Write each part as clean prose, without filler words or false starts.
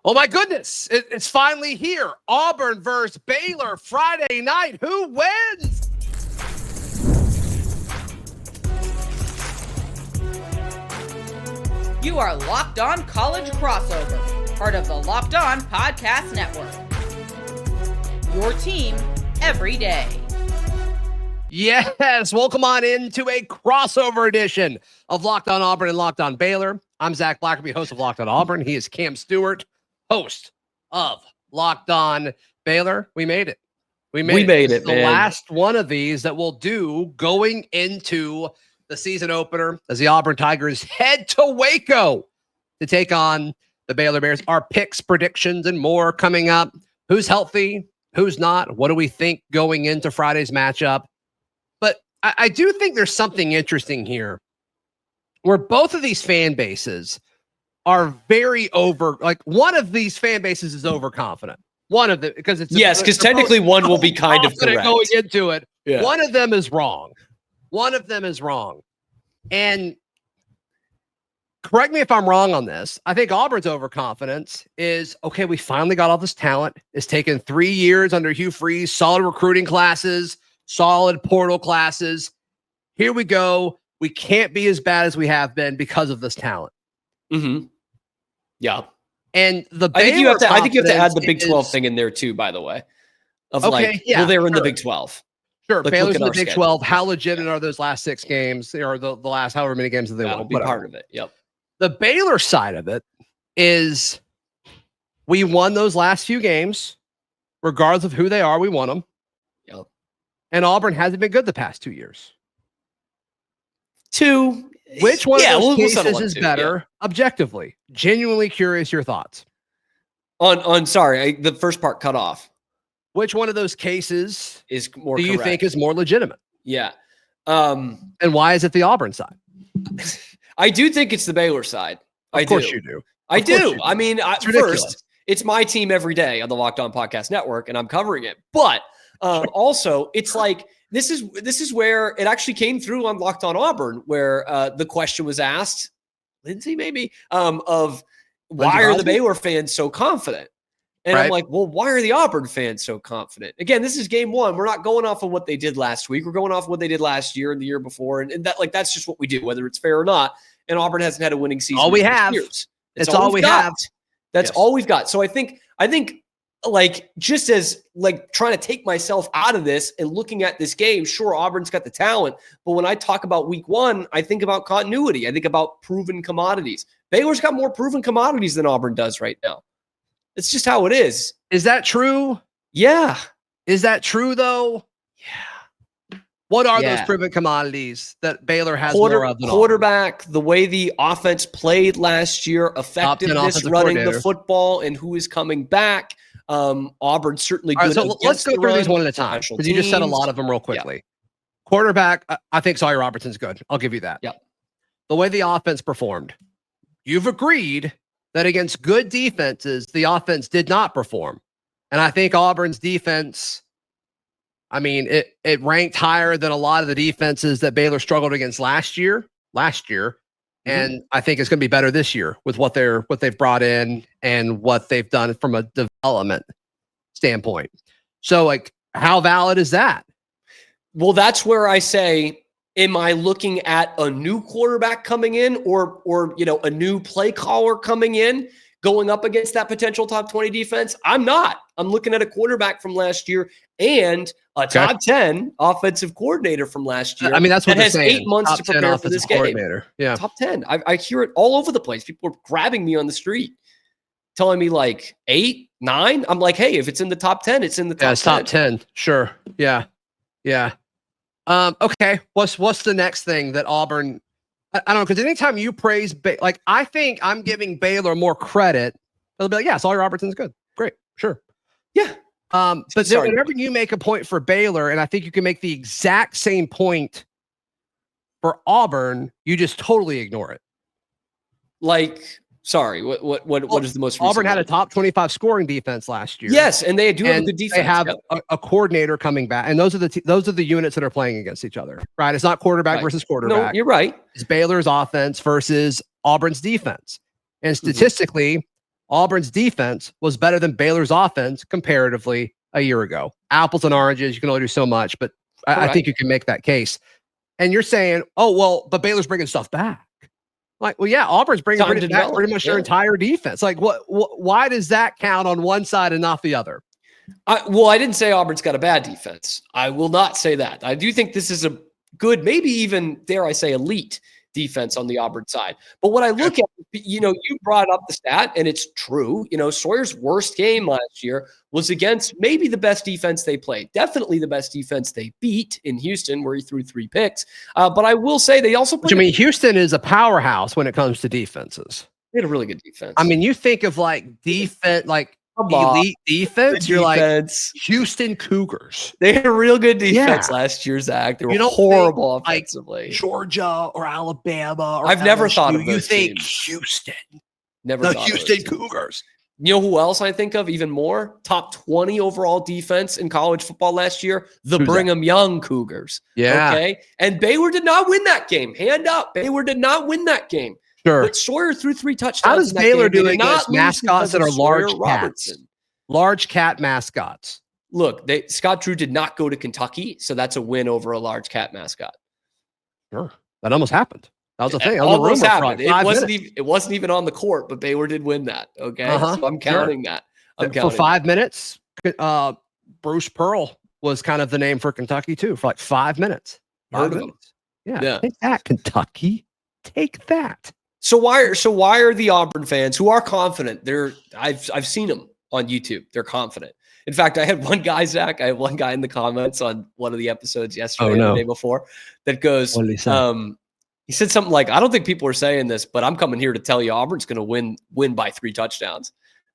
Oh my goodness, it's finally here. Auburn versus Baylor Friday night. Who wins? You are Locked On College Crossover, part of the Locked On Podcast Network. Your team every day. Yes, welcome on into a crossover edition of Locked On Auburn and Locked On Baylor. I'm Zach Blackerby, host of Locked On Auburn. He is Cam Stuart, host of Locked On Baylor. We made it. We made it, man. The last one of these that we'll do going into the season opener as the Auburn Tigers head to Waco to take on the Baylor Bears. Our picks, predictions, and more coming up. Who's healthy? Who's not? What do we think going into Friday's matchup? But I do think there's something interesting here where both of these fan bases are very one of these fan bases is overconfident. One of them, because because technically one will be kind of correct going into it. Yeah. One of them is wrong. And correct me if I'm wrong on this. I think Auburn's overconfidence is, okay, we finally got all this talent. It's taken 3 years under Hugh Freeze, solid recruiting classes, solid portal classes. Here we go. We can't be as bad as we have been because of this talent. Mm-hmm. Yeah. And I think you have to add the Big 12 thing in there too, by the way. They're in the Big 12. Sure, Baylor's in the Big 12. How legitimate are those last 6 games, or the last however many games that they won? Be part of it. Yep. The Baylor side of it is we won those last few games, regardless of who they are. We won them. Yep. And Auburn hasn't been good the past 2 years. Which one of those cases is better objectively? Genuinely curious your thoughts. The first part cut off. Which one of those cases is more? Do you think is more legitimate? Yeah. And why is it the Auburn side? I do think it's the Baylor side. Of course you do. I do. I mean, first, it's my team every day on the Locked On Podcast Network, and I'm covering it. But also, it's like this is where it actually came through on Locked On Auburn, where the question was asked, Lindsay maybe, of why are the Baylor fans so confident? And I'm like, well, why are the Auburn fans so confident? Again, this is game one. We're not going off of what they did last week. We're going off of what they did last year and the year before. And that's just what we do, whether it's fair or not. And Auburn hasn't had a winning season. All we have. It's all we have. That's all we've got. So I think like just as like trying to take myself out of this and looking at this game, sure, Auburn's got the talent. But when I talk about week one, I think about continuity. I think about proven commodities. Baylor's got more proven commodities than Auburn does right now. It's just how it is. Is that true? Yeah. Is that true, though? Yeah. What are those proven commodities that Baylor has more of than quarterback, the way the offense played last year, effectiveness running the football, and who is coming back. Auburn certainly good. So let's go through these one at a time, because you just said a lot of them real quickly. Yeah. Quarterback, I think Sawyer Robertson's good. I'll give you that. Yep. The way the offense performed, you've agreed that against good defenses, the offense did not perform. And I think Auburn's defense, I mean, it ranked higher than a lot of the defenses that Baylor struggled against last year. And I think it's going to be better this year with what they've brought in and what they've done from a development standpoint. So, like, how valid is that? Well, that's where I say, am I looking at a new quarterback coming in or a new play caller coming in, going up against that potential top 20 defense? I'm not. I'm looking at a quarterback from last year and a top 10 offensive coordinator from last year. I mean, that's what has saying. 8 months to prepare for this game. Yeah. Top 10. I hear it all over the place. People are grabbing me on the street, telling me like 8, 9. I'm like, hey, if it's in the top 10, it's in the top 10. It's top 10. Sure. Yeah. Yeah. Okay. What's the next thing that Auburn? I don't know, because anytime you praise, I think I'm giving Baylor more credit. They'll be like, yeah, Sawyer Robertson's good. Great. Sure. Yeah. But then whenever you make a point for Baylor, and I think you can make the exact same point for Auburn, you just totally ignore it. Like, sorry, what is the most recent Auburn had a top 25 scoring defense last year. Yes, and they do have a good defense. They have a coordinator coming back, and those are the units that are playing against each other. Right? It's not quarterback versus quarterback. No, you're right. It's Baylor's offense versus Auburn's defense. And statistically, Auburn's defense was better than Baylor's offense comparatively a year ago. Apples and oranges, you can only do so much, but I think you can make that case. And you're saying, oh, well, but Baylor's bringing stuff back. Like, well, yeah, Auburn's bringing back pretty much their entire defense. Like, why does that count on one side and not the other? I didn't say Auburn's got a bad defense. I will not say that. I do think this is a good, maybe even, dare I say, elite defense on the Auburn side. But what I look at, you brought up the stat, and it's true. Sawyer's worst game last year was against maybe the best defense they played. Definitely the best defense they beat in Houston, where he threw 3 picks. But I will say they also played. Houston is a powerhouse when it comes to defenses. They had a really good defense. You think of defense, elite defense. You're like Houston Cougars. They had a real good defense last year, Zach. They were horrible offensively. Georgia or Alabama. Or I've never thought of those You think teams. Houston? Never. The Houston Cougars. You know who else I think of even more? Top 20 overall defense in college football last year. The Brigham Young Cougars. Yeah. Okay. And Baylor did not win that game. Hand up. Baylor did not win that game. Sure. But Sawyer threw 3 touchdowns. How does Baylor do against mascots that are large cats? Large cat mascots. Look, Scott Drew did not go to Kentucky, so that's a win over a large cat mascot. Sure. That almost happened. That was a thing. It almost happened. It wasn't even on the court, but Baylor did win that. Okay. So I'm counting that. For 5 minutes, Bruce Pearl was kind of the name for Kentucky too, for 5 minutes. Heard of him. Yeah. Take that, Kentucky. Take that. So why are the Auburn fans who are confident? I've seen them on YouTube. They're confident. In fact, I had one guy, Zach. I had one guy in the comments on one of the episodes yesterday, or the day before, that goes, he said something like, "I don't think people are saying this, but I'm coming here to tell you Auburn's going to win by 3 touchdowns."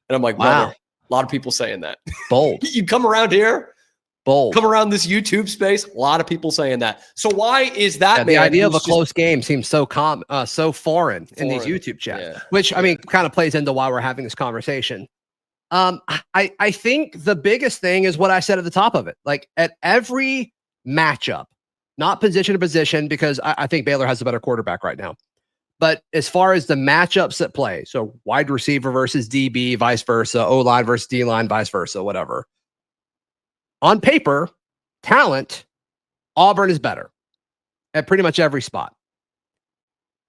And I'm like, wow, a lot of people saying that. Bold. You come around here, bold. Come around this YouTube space, a lot of people saying that. So why is that? The idea of a close game seems so foreign in these YouTube chats, which kind of plays into why we're having this conversation. I think the biggest thing is what I said at the top of it. Like at every matchup, not position to position, because I think Baylor has a better quarterback right now. But as far as the matchups at play, so wide receiver versus DB, vice versa, O-line versus D-line, vice versa, whatever. On paper, talent, Auburn is better at pretty much every spot.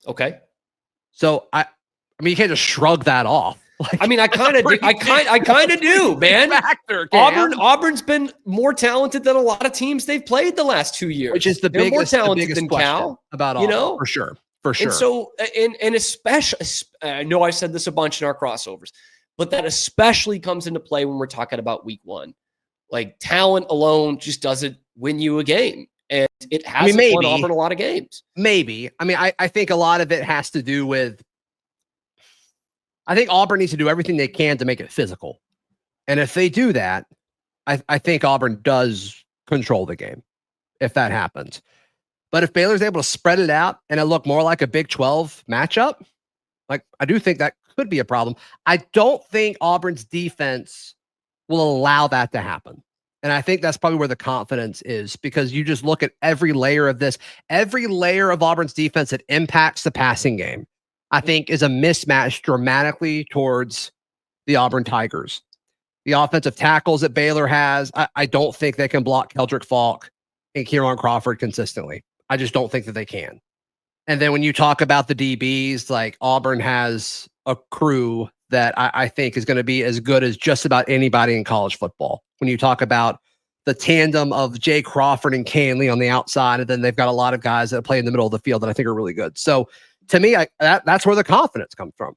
Okay. So you can't just shrug that off. I kind of do, man. Auburn's been more talented than a lot of teams they've played the last 2 years. Which is the biggest than Cal about Auburn, for sure. And so, and especially, I know I've said this a bunch in our crossovers, but that especially comes into play when we're talking about week 1. Like talent alone just doesn't win you a game. And it hasn't won Auburn a lot of games. Maybe. I think a lot of it has to do with, I think Auburn needs to do everything they can to make it physical. And if they do that, I think Auburn does control the game if that happens. But if Baylor's able to spread it out and it look more like a Big 12 matchup, I do think that could be a problem. I don't think Auburn's defense will allow that to happen. And I think that's probably where the confidence is, because you just look at every layer of this, every layer of Auburn's defense that impacts the passing game, I think is a mismatch dramatically towards the Auburn Tigers. The offensive tackles that Baylor has, I don't think they can block Keldrick Falk and Kieran Crawford consistently. I just don't think that they can. And then when you talk about the DBs, like Auburn has a crew that I think is going to be as good as just about anybody in college football. When you talk about the tandem of Jay Crawford and Canley on the outside, and then they've got a lot of guys that play in the middle of the field that I think are really good. So to me, that's where the confidence comes from.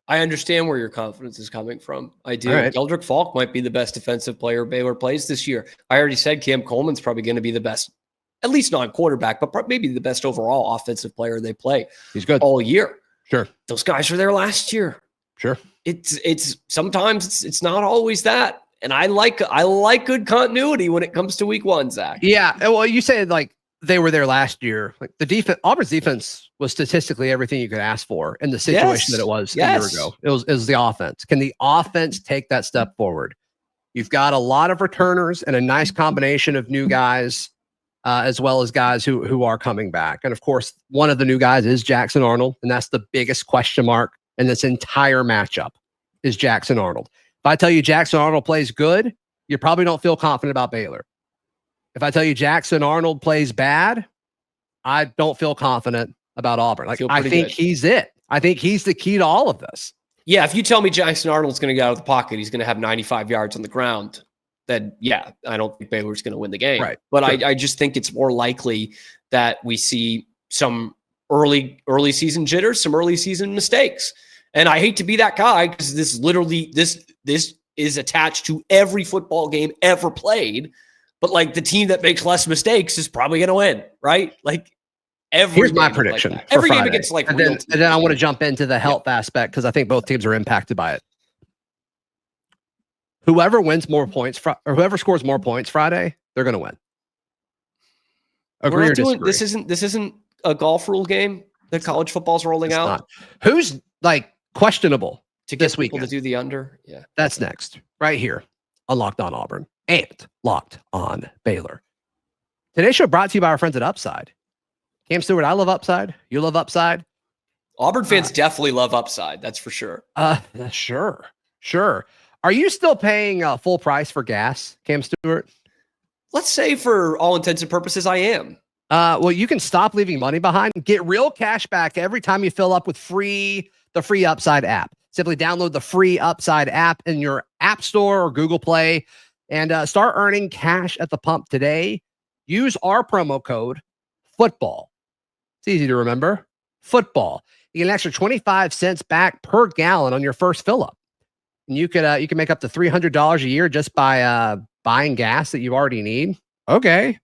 I understand where your confidence is coming from. I do. Right. Keldrick Falk might be the best defensive player Baylor plays this year. I already said Cam Coleman's probably going to be the best, at least non-quarterback, but maybe the best overall offensive player they play. He's good all year. Sure. Those guys were there last year. Sure. It's sometimes it's not always that. And I like good continuity when it comes to week 1, Zach. Yeah. Well, you said they were there last year. Like the defense, Auburn's defense was statistically everything you could ask for in the situation that it was a year ago. It was the offense. Can the offense take that step forward? You've got a lot of returners and a nice combination of new guys, as well as guys who are coming back. And of course, one of the new guys is Jackson Arnold, and that's the biggest question mark in this entire matchup is Jackson Arnold. If I tell you Jackson Arnold plays good, you probably don't feel confident about Baylor. If I tell you Jackson Arnold plays bad, I don't feel confident about Auburn. Like, I think he's it. I think he's the key to all of this. Yeah, if you tell me Jackson Arnold's going to get out of the pocket, he's going to have 95 yards on the ground, then yeah, I don't think Baylor's going to win the game. Right. But sure. I just think it's more likely that we see some early season jitters, some early season mistakes. And I hate to be that guy because this is attached to every football game ever played. But like the team that makes less mistakes is probably going to win, right? Like here's my prediction. Like every game against like and then I want to jump into the health aspect because I think both teams are impacted by it. Whoever wins more points or whoever scores more points Friday, they're going to win. Agree or disagree? This isn't a golf rule game that college football's rolling out. Not. Who's like questionable to get this people weekend to do the under? Yeah, that's next right here on Locked On Auburn and Locked On Baylor. Today's show brought to you by our friends at Upside. Cam Stewart, I love Upside. You love Upside. Auburn fans definitely love Upside. That's for sure. Sure. Are you still paying full price for gas, Cam Stewart? Let's say for all intents and purposes, I am. Well, you can stop leaving money behind. Get real cash back every time you fill up with the free Upside app. Simply download the free Upside app in your App Store or Google Play and start earning cash at the pump today. Use our promo code FOOTBALL. It's easy to remember. Football. You get an extra 25 cents back per gallon on your first fill up. And you can make up to $300 a year just by buying gas that you already need. Okay.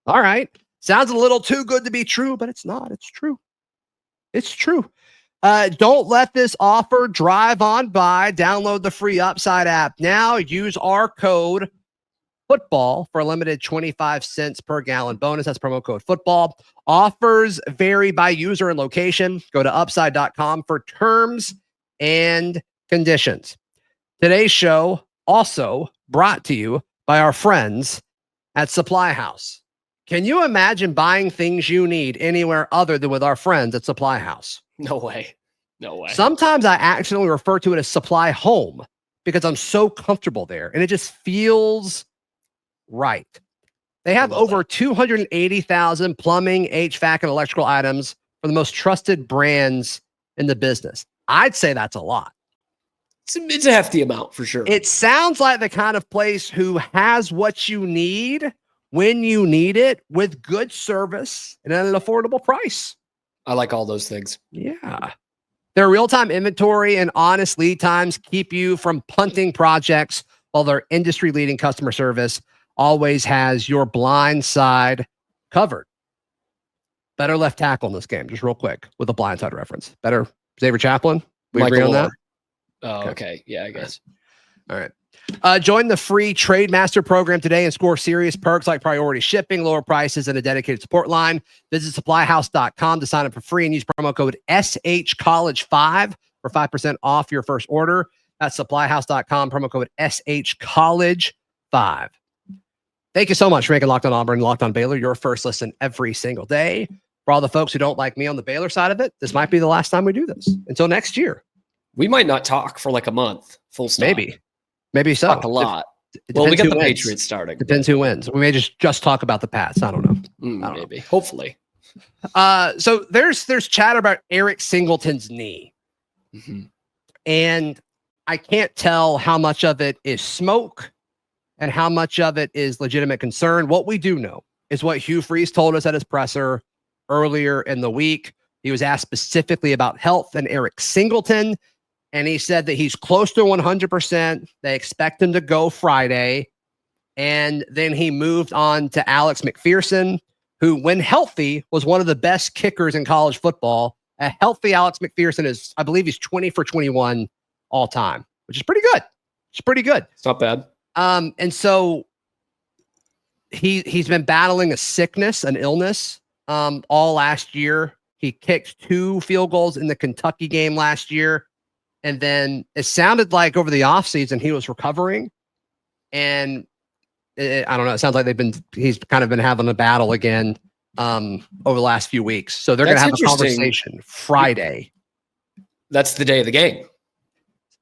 All right. Sounds a little too good to be true, but it's not. It's true. It's true. Don't let this offer drive on by. Download the free Upside app now. Use our code FOOTBALL for a limited 25 cents per gallon bonus. That's promo code FOOTBALL. Offers vary by user and location. Go to upside.com for terms and conditions. Today's show also brought to you by our friends at Supply House. Can you imagine buying things you need anywhere other than with our friends at Supply House? No way. Sometimes I accidentally refer to it as Supply Home because I'm so comfortable there and it just feels right. They have over 280,000 plumbing, HVAC, and electrical items for the most trusted brands in the business. I'd say that's a lot. It's a hefty amount for sure. It sounds like the kind of place who has what you need when you need it with good service and at an affordable price. I like all those things. Yeah. Their real-time inventory and honest lead times keep you from punting projects, while their industry-leading customer service always has your blind side covered. Better left tackle in this game, just real quick, with a blind side reference. Better Xavier Chaplin? We agree on that? Oh, okay. Yeah, I guess. All right. Join the free Trade Master program today and score serious perks like priority shipping, lower prices, and a dedicated support line. Visit supplyhouse.com to sign up for free and use promo code SHCollege5 for 5% off your first order. That's supplyhouse.com, promo code SHCollege5. Thank you so much for making Locked On Auburn, Locked On Baylor your first listen every single day. For all the folks who don't like me on the Baylor side of it, this might be the last time we do this. Until next year. We might not talk for like a month. Full stop. Maybe so. Talk a lot. Well, we got the Patriots starting. Depends who wins. We may just talk about the Pats. I don't know. Maybe. Hopefully. So there's chatter about Eric Singleton's knee. Mm-hmm. And I can't tell how much of it is smoke and how much of it is legitimate concern. What we do know is what Hugh Freeze told us at his presser earlier in the week. He was asked specifically about health and Eric Singleton. And he said that he's close to 100%. They expect him to go Friday. And then he moved on to Alex McPherson, who, when healthy, was one of the best kickers in college football. A healthy Alex McPherson is, I believe he's 20 for 21 all time, which is pretty good. It's pretty good. It's not bad. And so he's been battling a sickness, an illness, all last year. He kicked 2 field goals in the Kentucky game last year. And then it sounded like over the offseason he was recovering. And I don't know. It sounds like he's kind of been having a battle again over the last few weeks. So they're going to have a conversation Friday. that's the day of the game.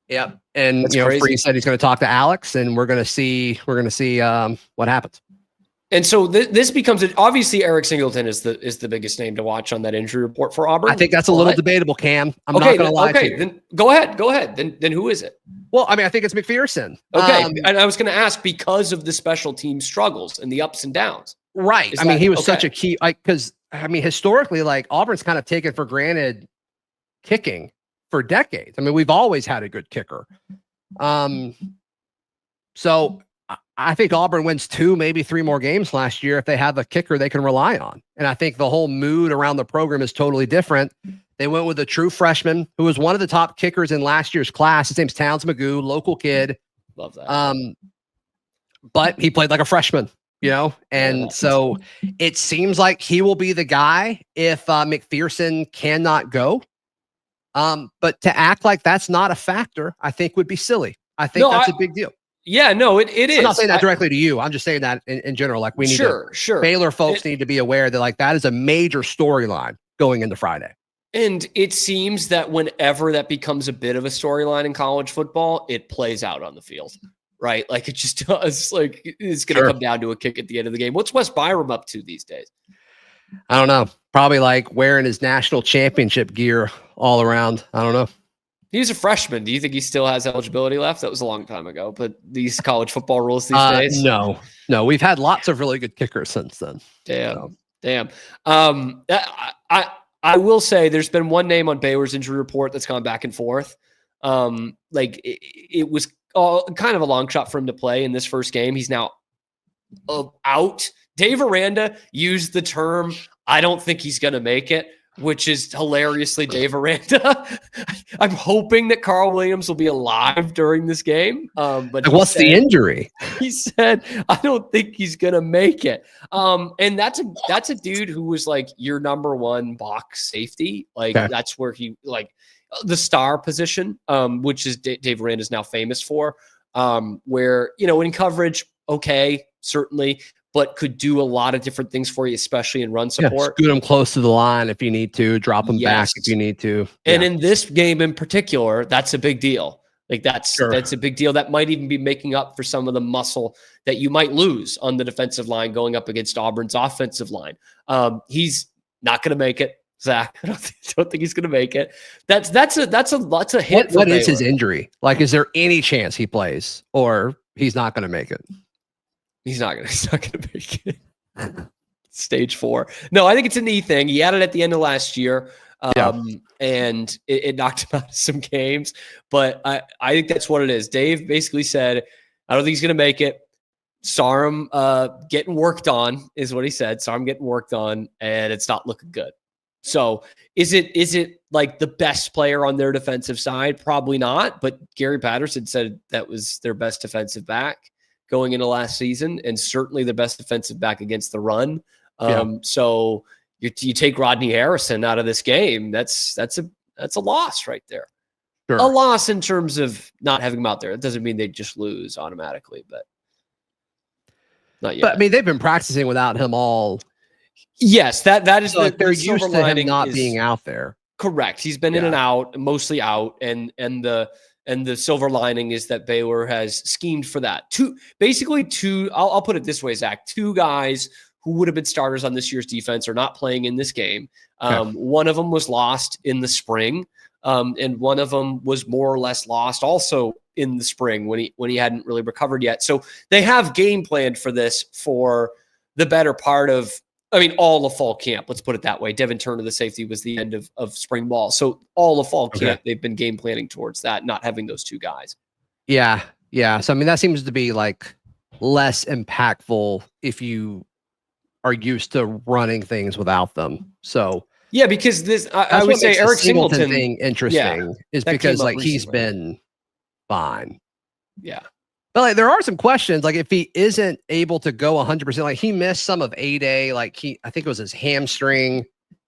Yep. And That's Freeze crazy. said he's going to talk to Alex, and we're going to see what happens. And so this becomes obviously Eric Singleton is the biggest name to watch on that injury report for Auburn. I think that's a little debatable, Cam. I'm not going to lie to you. Then go ahead. Then who is it? Well, I mean, I think it's McPherson. Okay, and I was going to ask because of the special team struggles and the ups and downs. Right. I mean, he was such a key, because I mean, historically, like Auburn's kind of taken for granted kicking for decades. I mean, we've always had a good kicker. So I think Auburn wins 2, maybe 3 more games last year if they have a kicker they can rely on. And I think the whole mood around the program is totally different. They went with a true freshman who was one of the top kickers in last year's class. His name's Towns Magoo, local kid. Love that. But he played like a freshman, and so it seems like he will be the guy if McPherson cannot go. But to act like that's not a factor, I think would be silly. I think that's a big deal. Yeah, no, it is. I'm not saying that directly to you. I'm just saying that in general. Like, we need Baylor folks need to be aware that like that is a major storyline going into Friday. And it seems that whenever that becomes a bit of a storyline in college football, it plays out on the field, right? Like it just does. Like it's going to come down to a kick at the end of the game. What's Wes Byram up to these days? I don't know. Probably like wearing his national championship gear all around. I don't know. He's a freshman. Do you think he still has eligibility left? That was a long time ago, but these college football rules these days? No. We've had lots of really good kickers since then. Damn. I will say there's been one name on Baylor's injury report that's gone back and forth. Like it was kind of a long shot for him to play in this first game. He's now out. Dave Aranda used the term, I don't think he's going to make it, which is hilariously Dave Aranda. I'm hoping that Carl Williams will be alive during this game. But what's the injury? He said, I don't think he's going to make it. And that's a dude who was like your number one box safety. Like that's where he like the star position, which is Dave Aranda is now famous for, where, in coverage, certainly, but could do a lot of different things for you, especially in run support. Scoot them close to the line if you need to, drop them back if you need to. And in this game in particular, that's a big deal. Like that's a big deal. That might even be making up for some of the muscle that you might lose on the defensive line going up against Auburn's offensive line. He's not going to make it, Zach. I don't think he's going to make it. That's a hit. What is his injury? Like, is there any chance he plays, or he's not going to make it? He's not going to make it. Stage 4. No, I think it's a knee thing. He had it at the end of last year, and it knocked him out of some games. But I think that's what it is. Dave basically said, I don't think he's going to make it. Saw him getting worked on, is what he said. Saw him getting worked on, and it's not looking good. So is it like the best player on their defensive side? Probably not. But Gary Patterson said that was their best defensive back going into last season, and certainly the best defensive back against the run. So you take Rodney Harrison out of this game. That's a loss right there. Sure. A loss in terms of not having him out there. It doesn't mean they just lose automatically, but not yet. But I mean, they've been practicing without him all. Yes, that is so they're used to him not being out there. Correct. He's been in and out, mostly out, and the silver lining is that Baylor has schemed for that. I'll put it this way, Zach, 2 guys who would have been starters on this year's defense are not playing in this game. One of them was lost in the spring, and one of them was more or less lost also in the spring when he hadn't really recovered yet. So they have game planned for this for the better part of, all of fall camp. Let's put it that way. Devin Turner, the safety, was the end of spring ball. So all of fall camp, they've been game planning towards that, not having those 2 guys. Yeah. So, that seems to be like less impactful if you are used to running things without them. So because this, I would say Eric Singleton thing interesting is because like he's been fine. Yeah. But like there are some questions, like if he isn't able to go 100%, like he missed some of A-Day, like I think it was his hamstring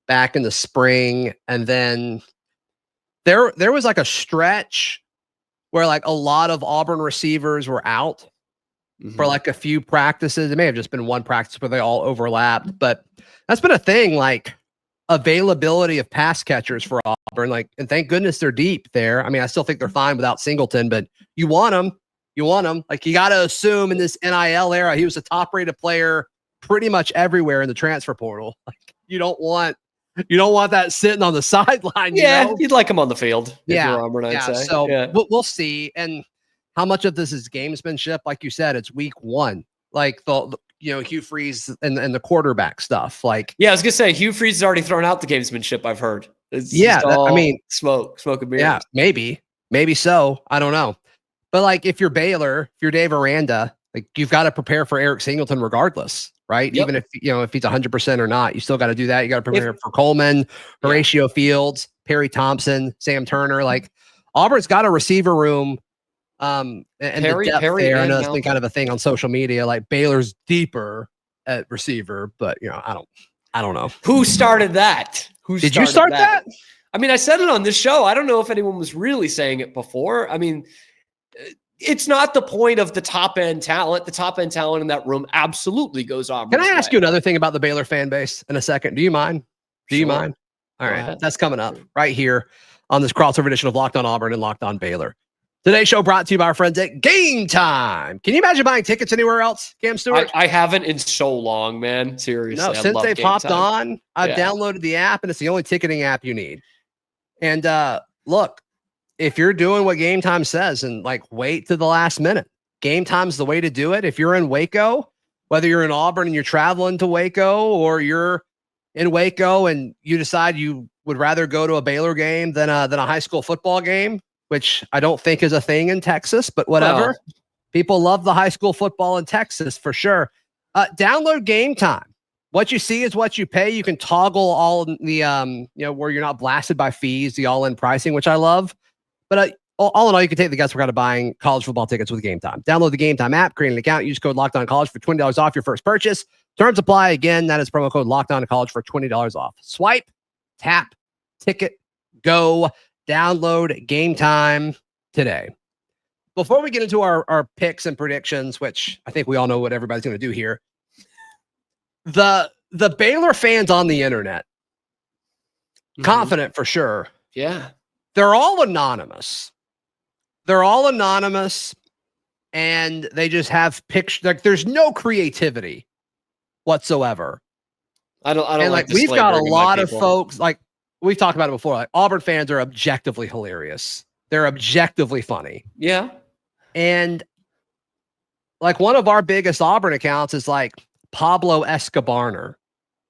back in the spring. And then there was like a stretch where like a lot of Auburn receivers were out for like a few practices. It may have just been one practice where they all overlapped, but that's been a thing. Like availability of pass catchers for Auburn. Like, and thank goodness they're deep there. I mean, I still think they're fine without Singleton, but you want them. You want them. Like, you got to assume in this NIL era, he was a top-rated player pretty much everywhere in the transfer portal. Like, you don't want that sitting on the sideline. Yeah, you know? you'd like him on the field. Yeah, if you're Auburn, I'd say. So yeah. we'll see. And how much of this is gamesmanship? Like you said, it's week one. Like the Hugh Freeze and the quarterback stuff. Like, yeah, I was gonna say Hugh Freeze has already thrown out the gamesmanship. I've heard. It's I mean, smoke and beer. Yeah, maybe so. I don't know. But like, if you're Baylor, if you're Dave Aranda, like, you've got to prepare for Eric Singleton regardless, right? Yep. Even if he's 100% or not, you still got to do that. You got to prepare for Coleman, Horatio Fields, Perry Thompson, Sam Turner. Like, Auburn's got a receiver room. And Perry the depth there, I know it's been Malcolm. kind of a thing on social media. Like, Baylor's deeper at receiver, but I don't know. Who started that? Did you start that? I mean, I said it on this show. I don't know if anyone was really saying it before. I mean, it's not the point of the top end talent. The top end talent in that room absolutely goes Auburn's Can I ask way. you another thing about the Baylor fan base in a second? Do you mind? Do you Sure. mind? All Go right. ahead. That's coming up right here on this crossover edition of Locked On Auburn and Locked On Baylor. Today's show brought to you by our friends at Game Time. Can you imagine buying tickets anywhere else, Cam Stewart? I haven't in so long, man. Seriously. No, I since love they've Game hopped Time. on, I've Yeah. downloaded the app, and it's the only ticketing app you need. And look, if you're doing what Game Time says and like wait to the last minute, Game Time's the way to do it. If you're in Waco, whether you're in Auburn and you're traveling to Waco, or you're in Waco and you decide you would rather go to a Baylor game than a high school football game, which I don't think is a thing in Texas, but whatever. Well. People love the high school football in Texas for sure. Download Game Time. What you see is what you pay. You can toggle all the where you're not blasted by fees, the all-in pricing, which I love. But all in all, you can take the guesswork out of buying college football tickets with Game Time. Download the Game Time app, create an account, use code LOCKEDONCollege for $20 off your first purchase. Terms apply. Again, that is promo code LOCKEDONCollege for $20 off. Swipe, tap, ticket, go. Download Game Time today. Before we get into our picks and predictions, which I think we all know what everybody's going to do here, the Baylor fans on the internet, confident for sure. Yeah. They're all anonymous. And they just have pictures. Like, there's no creativity whatsoever. I don't And like we've got a slavering my lot of people. folks, like we've talked about it before. Like, Auburn fans are objectively hilarious. They're objectively funny. Yeah. And like, one of our biggest Auburn accounts is like Pablo Escobarner,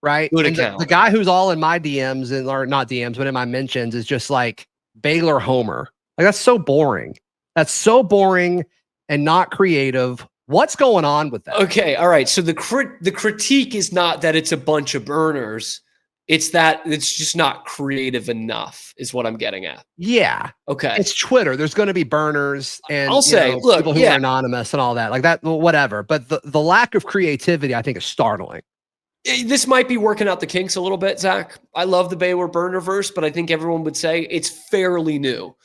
right? Good And account. the guy who's all in my DMs or not DMs, but in my mentions is just like Baylor Homer. Like, that's so boring. That's so boring and not creative. What's going on with that? Okay. All right. So the critique is not that it's a bunch of burners. It's that it's just not creative enough is what I'm getting at. Yeah. Okay. It's Twitter. There's going to be burners and I'll say, look, people who yeah. are anonymous and all that, like that, whatever. But the lack of creativity, I think, is startling. This might be working out the kinks a little bit, Zach. I love the Baylor burnerverse, but I think everyone would say it's fairly new.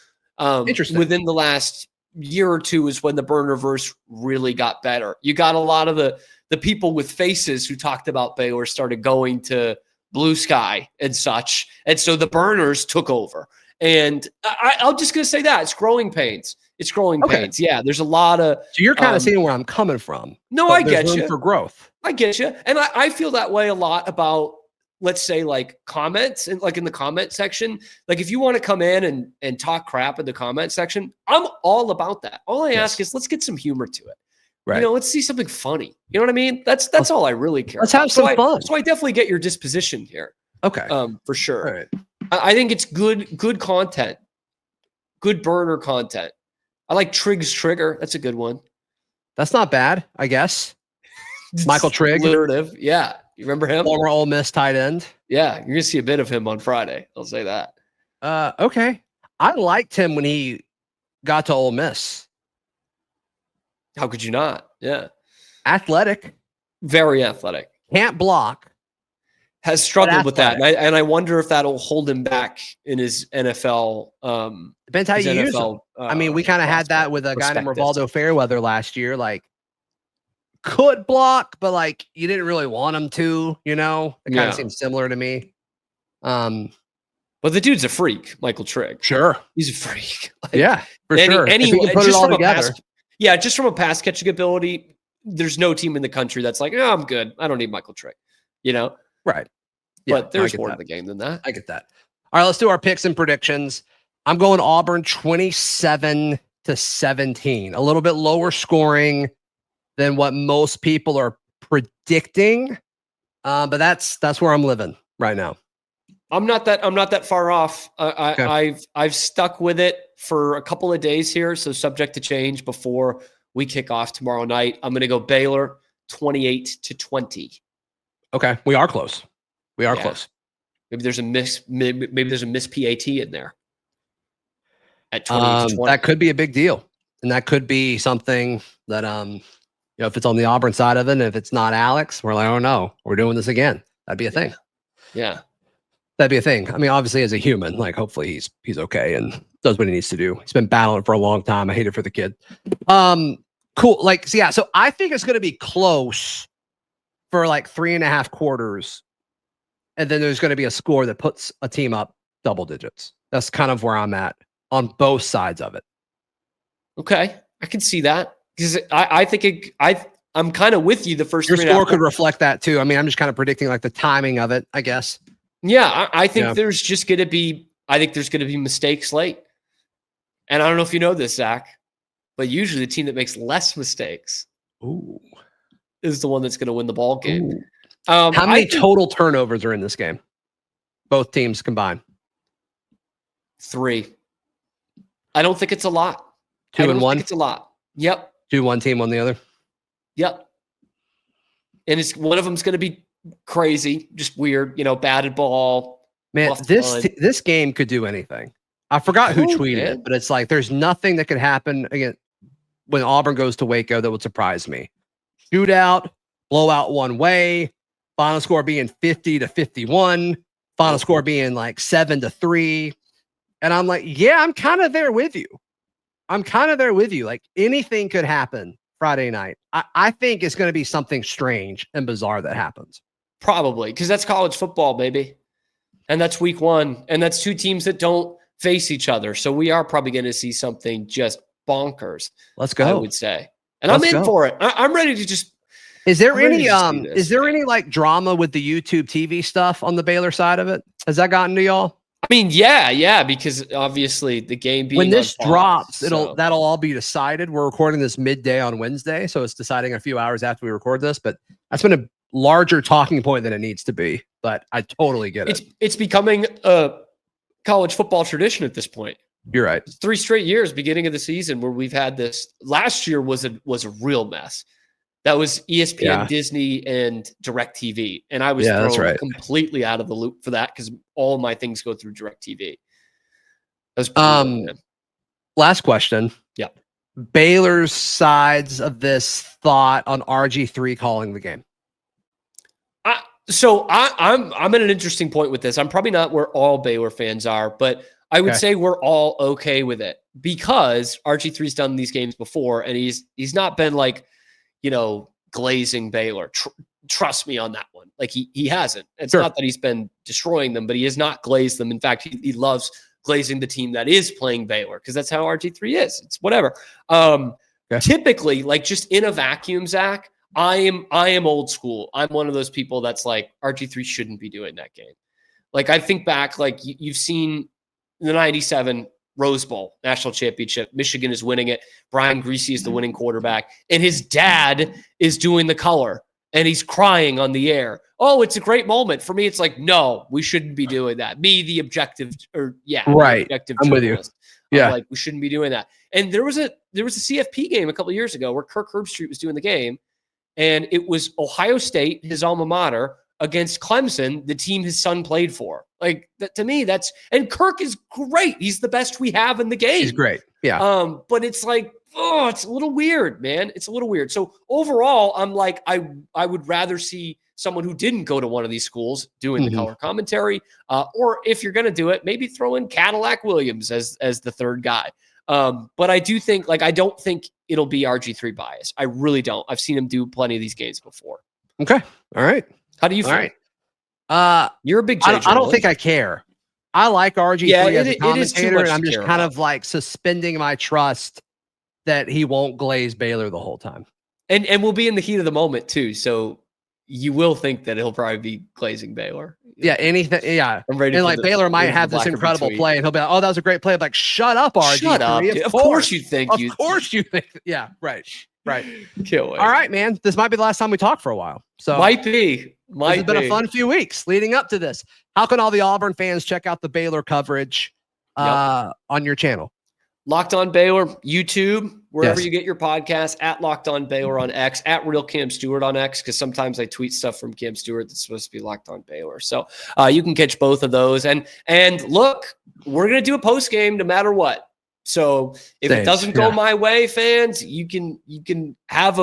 Interesting. Within the last year or two is when the burnerverse really got better. You got a lot of the people with faces who talked about Baylor started going to Blue Sky and such. And so the burners took over. And I'm just going to say that it's growing pains. It's growing pains. Yeah. There's a lot of, So you're kind of seeing where I'm coming from. no, but I there's get room you. for growth. I get you. And I feel that way a lot about, let's say, like comments and like in the comment section. Like, if you want to come in and talk crap in the comment section, I'm all about that. All I ask is let's get some humor to it. Right. Let's see something funny. You know what I mean? That's all I really care Let's about. have some fun. So I definitely get your disposition here. Okay. For sure. All right. I think it's good content. Good burner content. I like Trig's Trigger. That's a good one. That's not bad, I guess. Michael Trigg. Alliterative. Yeah. You remember him? Former Ole Miss tight end. Yeah. You're going to see a bit of him on Friday. I'll say that. Okay. I liked him when he got to Ole Miss. How could you not? Yeah. Athletic. Very athletic. Can't block. Has struggled with that. athletic. And I wonder if that'll hold him back in his NFL. Depends how his you use him. NFL, I mean, we kind of had that with a guy named Rivaldo Fairweather last year. Like, could block, but like you didn't really want him to, It kind of seems similar to me. But the dude's a freak, Michael Trigg. Sure. He's a freak. Yeah, for sure. Anyway, put it all together. Just from a pass catching ability, there's no team in the country that's like, oh, I'm good. I don't need Michael Trigg, Right. Yeah, but there's more to the game than that. I get that. All right, let's do our picks and predictions. I'm going Auburn 27-17, a little bit lower scoring than what most people are predicting. But that's where I'm living right now. I'm not that far off. Okay. I've stuck with it for a couple of days here, so subject to change before we kick off tomorrow night. I'm going to go Baylor 28-20. Okay, we are close. We are close. Maybe there's a miss PAT in there at 28-20. That could be a big deal, and that could be something that if it's on the Auburn side of it, and if it's not Alex, we're like, oh no, we're doing this again. That'd be a thing. Yeah. That'd be a thing. I mean, obviously, as a human, like hopefully he's okay and does what he needs to do. He's been battling for a long time. I hate it for the kid. Cool. So I think it's going to be close for like 3.5 quarters, and then there's going to be a score that puts a team up double digits. That's kind of where I'm at on both sides of it. Okay, I can see that because I think I'm kind of with you. The first your score could reflect that too. I mean, I'm just kind of predicting like the timing of it, I guess. Yeah, I think there's just going to be. I think there's going to be mistakes late, and I don't know if you know this, Zach, but usually the team that makes less mistakes is the one that's going to win the ball game. How many total turnovers are in this game? Both teams combined. 3. I don't think it's a lot. 2 and 1. It's a lot. Yep. 2, one team, on the other. Yep. And it's one of them's going to be crazy, just weird, batted ball. Man, this game could do anything. I forgot who tweeted it, but it's like there's nothing that could happen again when Auburn goes to Waco that would surprise me. Shootout, blowout one way, final score being 50-51, final score being like 7-3. And I'm like, yeah, I'm kind of there with you. Like anything could happen Friday night. I think it's going to be something strange and bizarre that happens. Probably, because that's college football, baby. And that's week 1. And that's 2 teams that don't face each other. So we are probably going to see something just bonkers. Let's go. I would say. And I'm in for it. I'm ready to just. Is there any like drama with the YouTube TV stuff on the Baylor side of it? Has that gotten to y'all? I mean, yeah, because obviously the game being when this drops, that'll all be decided. We're recording this midday on Wednesday, so it's deciding a few hours after we record this. But that's been a larger talking point than it needs to be. But I totally get it. It's becoming a college football tradition at this point. You're right. 3 straight years, beginning of the season, where we've had this. Last year was a real mess. That was ESPN, Disney, and DirecTV. And I was thrown completely out of the loop for that because all of my things go through DirecTV. That was last question. Yeah. Baylor's sides of this thought on RG3 calling the game. I'm at an interesting point with this. I'm probably not where all Baylor fans are, but I would say we're all okay with it because RG3's done these games before, and he's not been like, glazing Baylor. Trust me on that one. Like he hasn't. It's not that he's been destroying them, but he has not glazed them. In fact, he loves glazing the team that is playing Baylor because that's how RG3 is. It's whatever. Typically, like just in a vacuum, Zach, I am old school. I'm one of those people that's like RG3 shouldn't be doing that game. Like I think back, like you've seen the 97 Rose Bowl national championship. Michigan is winning it. Brian Greasy is the winning quarterback, and his dad is doing the color, and he's crying on the air. Oh, it's a great moment for me. It's like, no, we shouldn't be doing that. Me, the objective, objective. I'm with you. Yeah, like we shouldn't be doing that. And there was a CFP game a couple of years ago where Kirk Herbstreit was doing the game, and it was Ohio State, his alma mater, against Clemson, the team his son played for. Like that, to me, and Kirk is great. He's the best we have in the game. He's great. Yeah. But it's like, it's a little weird, man. It's a little weird. So overall, I'm like, I would rather see someone who didn't go to one of these schools doing the color commentary, or if you're going to do it, maybe throw in Cadillac Williams as the third guy. But I do think, I don't think it'll be RG3 bias. I really don't. I've seen him do plenty of these games before. Okay. All right. How do you feel? All right. You're a big J I don't journalist. think I care. I like RG3 Yeah, as a it is too commentator, much and I'm to just care kind about. of like suspending my trust that he won't glaze Baylor the whole time. And we'll be in the heat of the moment too. So you will think that he'll probably be glazing Baylor. Yeah, anything. Yeah. I'm ready. And like Baylor might have this Blackerby incredible tweet. play, and he'll be like, "Oh, that was a great play." I'm like, shut up, RG3. Shut up. Dude. Of course you think. Of course you think. Yeah, right. Can't wait. All right, man. This might be the last time we talk for a while. So Might be. This has been a fun few weeks leading up to this. How can all the Auburn fans check out the Baylor coverage on your channel? Locked On Baylor, YouTube, wherever Yes. you get your podcasts, at Locked On Baylor on X, at Real Cam Stewart on X, because sometimes I tweet stuff from Cam Stewart that's supposed to be Locked On Baylor. So you can catch both of those. And look, we're going to do a post game no matter what. So if it doesn't go my way, fans, you can have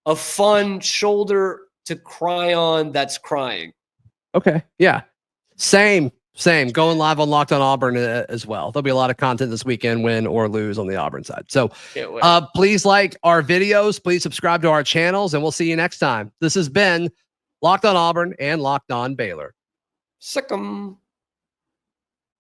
a fun shoulder to cry on that's crying. Okay. Yeah. Same. Going live on Locked On Auburn as well. There'll be a lot of content this weekend, win or lose on the Auburn side. So please like our videos. Please subscribe to our channels, and we'll see you next time. This has been Locked On Auburn and Locked On Baylor. Sick 'em.